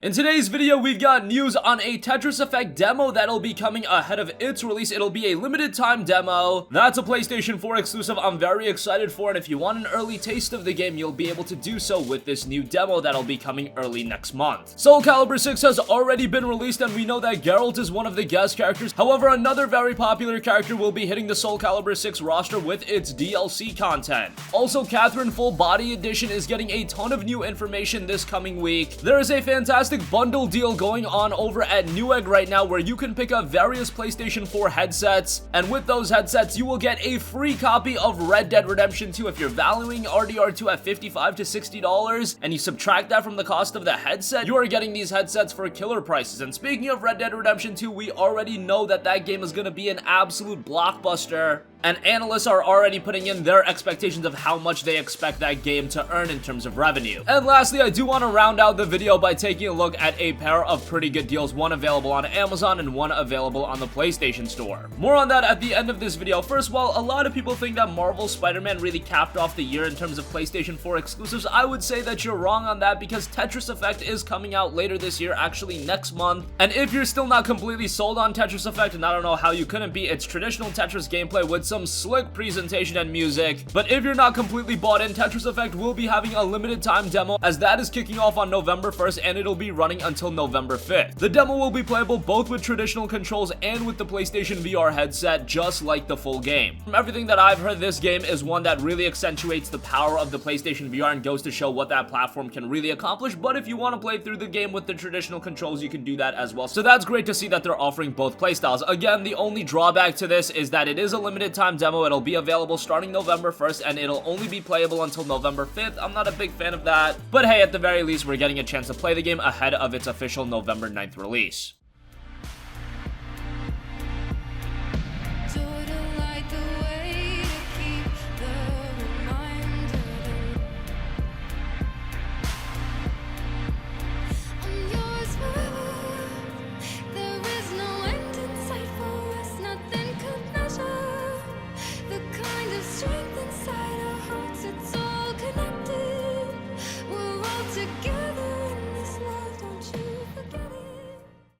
In today's video, we've got news on a Tetris Effect demo that'll be coming ahead of its release. It'll be a limited time demo. That's a PlayStation 4 exclusive I'm very excited for, and if you want an early taste of the game, you'll be able to do so with this new demo that'll be coming early next month. SoulCalibur 6 has already been released, and we know that Geralt is one of the guest characters. However, another very popular character will be hitting the SoulCalibur 6 roster with its DLC content. Also, Catherine Full Body Edition is getting a ton of new information this coming week. There is a fantastic bundle deal going on over at NieR right now where you can pick up various PlayStation 4 headsets, and with those headsets you will get a free copy of Red Dead Redemption 2 if you're valuing RDR2 at $55 to $60 and you subtract that from the cost of the headset. You are getting these headsets for killer prices. And speaking of Red Dead Redemption 2, we already know that that game is going to be an absolute blockbuster, and analysts are already putting in their expectations of how much they expect that game to earn in terms of revenue. And lastly, I do want to round out the video by taking a look at a pair of pretty good deals, one available on Amazon and one available on the PlayStation Store. More on that at the end of this video. First of all, a lot of people think that Marvel's Spider-Man really capped off the year in terms of PlayStation 4 exclusives. I would say that you're wrong on that because Tetris Effect is coming out later this year, actually next month. And if you're still not completely sold on Tetris Effect, and I don't know how you couldn't be, it's traditional Tetris gameplay with some slick presentation and music. But if you're not completely bought in, Tetris Effect will be having a limited time demo, as that is kicking off on November 1st and it'll be running until November 5th. The demo will be playable both with traditional controls and with the PlayStation VR headset, just like the full game. From everything that I've heard, this game is one that really accentuates the power of the PlayStation VR and goes to show what that platform can really accomplish. But if you want to play through the game with the traditional controls, you can do that as well. So that's great to see that they're offering both playstyles. Again, the only drawback to this is that it is a limited time demo. It'll be available starting November 1st and it'll only be playable until November 5th. I'm not a big fan of that, but hey, at the very least, we're getting a chance to play the game ahead of its official November 9th release.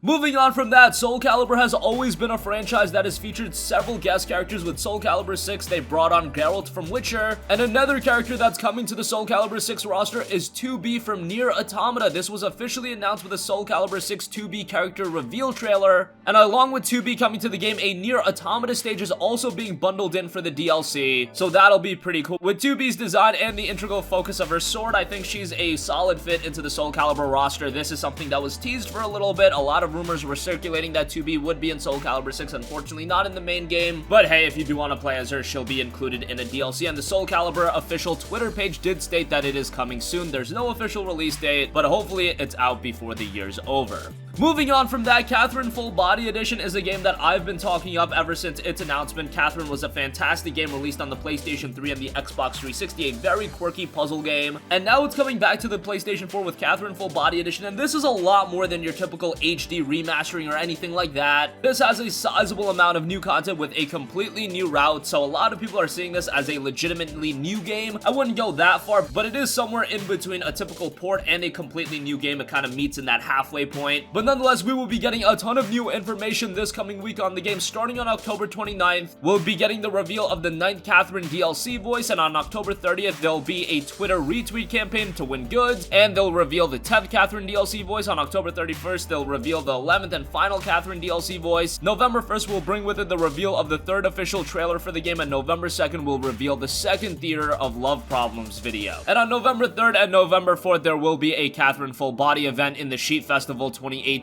Moving on from that, SoulCalibur has always been a franchise that has featured several guest characters. With SoulCalibur 6, they brought on Geralt from Witcher, and another character that's coming to the SoulCalibur 6 roster is 2B from NieR Automata. This was officially announced with a SoulCalibur 6 2B character reveal trailer, and along with 2B coming to the game, a NieR Automata stage is also being bundled in for the DLC, so that'll be pretty cool. With 2B's design and the integral focus of her sword, I think she's a solid fit into the SoulCalibur roster. This is something that was teased for a little bit. A lot of rumors were circulating that 2B would be in SoulCalibur 6, unfortunately not in the main game, but hey, if you do want to play as her, she'll be included in a DLC, and the SoulCalibur official Twitter page did state that it is coming soon. There's no official release date, but hopefully it's out before the year's over. Moving on from that, Catherine Full Body Edition is a game that I've been talking up ever since its announcement. Catherine was a fantastic game released on the PlayStation 3 and the Xbox 360, a very quirky puzzle game, and now it's coming back to the PlayStation 4 with Catherine Full Body Edition, and this is a lot more than your typical HD remastering or anything like that. This has a sizable amount of new content with a completely new route, so a lot of people are seeing this as a legitimately new game. I wouldn't go that far, but it is somewhere in between a typical port and a completely new game. It kind of meets in that halfway point, but nonetheless, we will be getting a ton of new information this coming week on the game. Starting on October 29th, we'll be getting the reveal of the 9th Catherine DLC voice, and on October 30th, there'll be a Twitter retweet campaign to win goods, and they'll reveal the 10th Catherine DLC voice. On October 31st, they'll reveal the 11th and final Catherine DLC voice. November 1st will bring with it the reveal of the 3rd official trailer for the game, and November 2nd will reveal the 2nd Theater of Love Problems video. And on November 3rd and November 4th, there will be a Catherine Full Body event in the Sheet Festival 2018.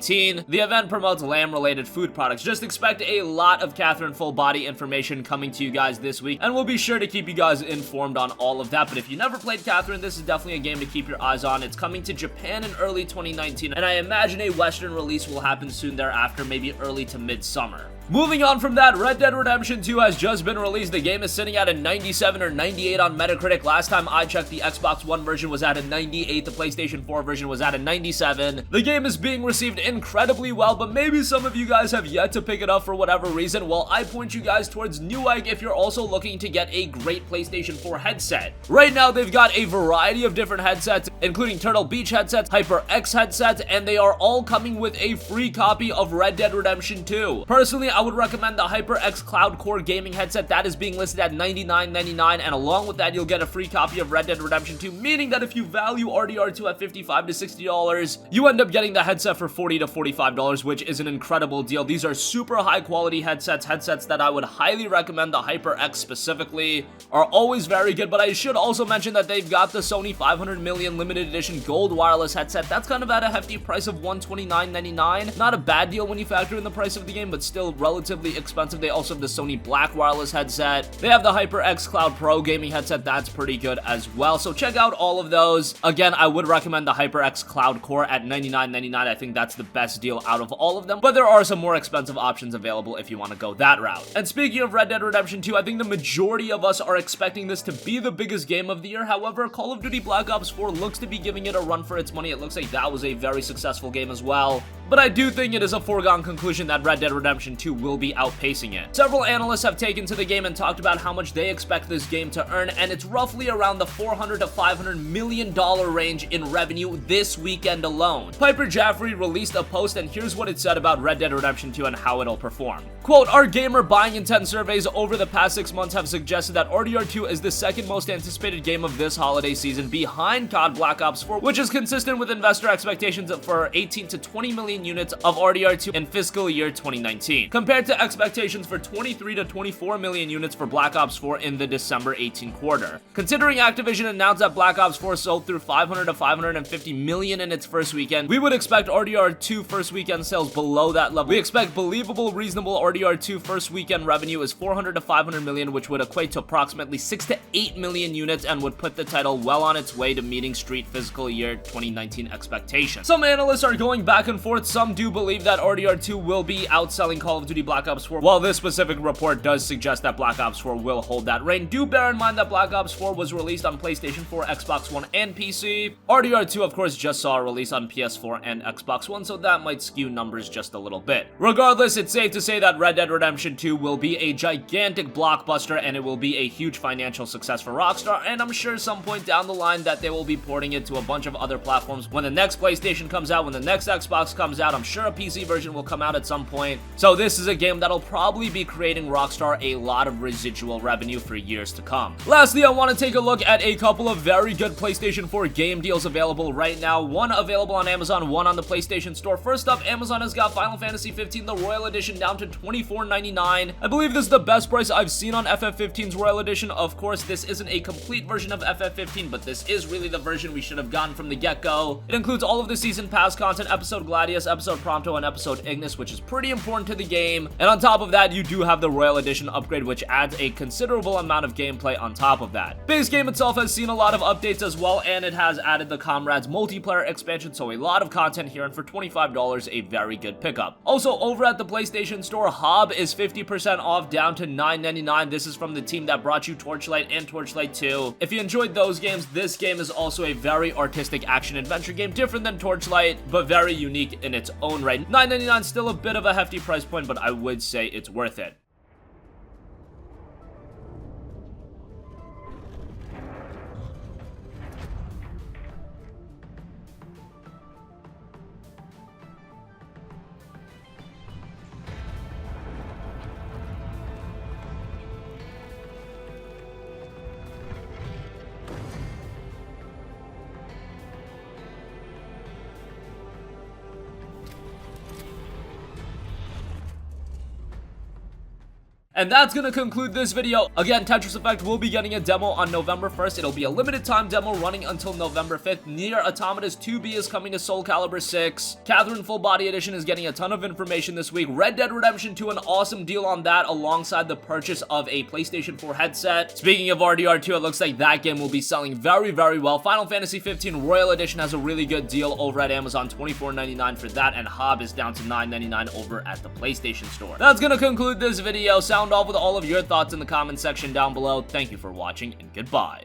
The event promotes lamb-related food products. Just expect a lot of Catherine Full Body information coming to you guys this week, and we'll be sure to keep you guys informed on all of that. But if you never played Catherine, this is definitely a game to keep your eyes on. It's coming to Japan in early 2019, and I imagine a Western release will happen soon thereafter, maybe early to mid-summer. Moving on from that, Red Dead Redemption 2 has just been released. The game is sitting at a 97 or 98 on Metacritic. Last time I checked, the Xbox One version was at a 98, the PlayStation 4 version was at a 97. The game is being received incredibly well, but maybe some of you guys have yet to pick it up for whatever reason. Well, I point you guys towards Newegg if you're also looking to get a great PlayStation 4 headset. Right now, they've got a variety of different headsets, including Turtle Beach headsets, HyperX headsets, and they are all coming with a free copy of Red Dead Redemption 2. Personally, I would recommend the HyperX Cloud Core gaming headset. That is being listed at $99.99, and along with that, you'll get a free copy of Red Dead Redemption 2, meaning that if you value RDR2 at $55 to $60, you end up getting the headset for $40 to $45, which is an incredible deal. These are super high quality headsets that I would highly recommend. The HyperX specifically are always very good, but I should also mention that they've got the Sony 500 million limited edition gold wireless headset. That's kind of at a hefty price of $129.99. Not a bad deal when you factor in the price of the game, but still relatively expensive. They also have the Sony Black wireless headset. They have the HyperX Cloud Pro gaming headset. That's pretty good as well. So check out all of those. Again, I would recommend the HyperX Cloud Core at $99.99. I think that's the best deal out of all of them, but there are some more expensive options available if you want to go that route. And speaking of Red Dead Redemption 2, I think the majority of us are expecting this to be the biggest game of the year. However, Call of Duty Black Ops 4 looks to be giving it a run for its money. It looks like that was a very successful game as well. But I do think it is a foregone conclusion that Red Dead Redemption 2 will be outpacing it. Several analysts have taken to the game and talked about how much they expect this game to earn, and it's roughly around the $400 to $500 million range in revenue this weekend alone. Piper Jaffray released a post, and here's what it said about Red Dead Redemption 2 and how it'll perform. Quote, "Our gamer buying intent surveys over the past 6 months have suggested that RDR2 is the second most anticipated game of this holiday season, behind COD Black Ops 4, which is consistent with investor expectations for 18 to 20 million units of RDR2 in fiscal year 2019, compared to expectations for 23 to 24 million units for Black Ops 4 in the December 18 quarter. Considering Activision announced that Black Ops 4 sold through 500 to 550 million in its first weekend, we would expect RDR2 first weekend sales below that level. We expect believable, reasonable RDR2 first weekend revenue is 400 to 500 million, which would equate to approximately 6 to 8 million units and would put the title well on its way to meeting Street fiscal year 2019 expectations." Some analysts are going back and forth. Some do believe that RDR2 will be outselling Call of Duty Black Ops 4, while this specific report does suggest that Black Ops 4 will hold that reign. Do bear in mind that Black Ops 4 was released on PlayStation 4, Xbox One, and PC. RDR2, of course, just saw a release on PS4 and Xbox One, so that might skew numbers just a little bit. Regardless, it's safe to say that Red Dead Redemption 2 will be a gigantic blockbuster, and it will be a huge financial success for Rockstar, and I'm sure some point down the line that they will be porting it to a bunch of other platforms. When the next PlayStation comes out, when the next Xbox comes out, I'm sure a PC version will come out at some point. So this is a game that'll probably be creating Rockstar a lot of residual revenue for years to come. Lastly, I want to take a look at a couple of very good PlayStation 4 game deals available right now. One available on Amazon, one on the PlayStation Store. First up, Amazon has got Final Fantasy 15, the Royal Edition, down to $24.99. I believe this is the best price I've seen on FF15's Royal Edition. Of course, this isn't a complete version of FF15, but this is really the version we should have gotten from the get-go. It includes all of the Season Pass content, Episode Gladius, Episode Prompto, and Episode Ignis, which is pretty important to the game. And on top of that, you do have the Royal Edition upgrade, which adds a considerable amount of gameplay on top of that. Base game itself has seen a lot of updates as well, and it has added the Comrades multiplayer expansion, so a lot of content here, and for $25, a very good pickup. Also, over at the PlayStation Store, Hob is 50% off, down to $9.99. This is from the team that brought you Torchlight and Torchlight 2. If you enjoyed those games, this game is also a very artistic action-adventure game, different than Torchlight, but very unique in its own right. $9.99 still a bit of a hefty price point, but I would say it's worth it. And that's gonna conclude this video. Again, Tetris Effect will be getting a demo on November 1st. It'll be a limited time demo running until November 5th. NieR Automata's 2B is coming to SoulCalibur 6. Catherine Full Body Edition is getting a ton of information this week. Red Dead Redemption 2, an awesome deal on that alongside the purchase of a PlayStation 4 headset. Speaking of RDR2, it looks like that game will be selling very, very well. Final Fantasy 15 Royal Edition has a really good deal over at Amazon, $24.99 for that, and Hob is down to $9.99 over at the PlayStation Store. That's gonna conclude this video. Sound off with all of your thoughts in the comment section down below. Thank you for watching, and goodbye.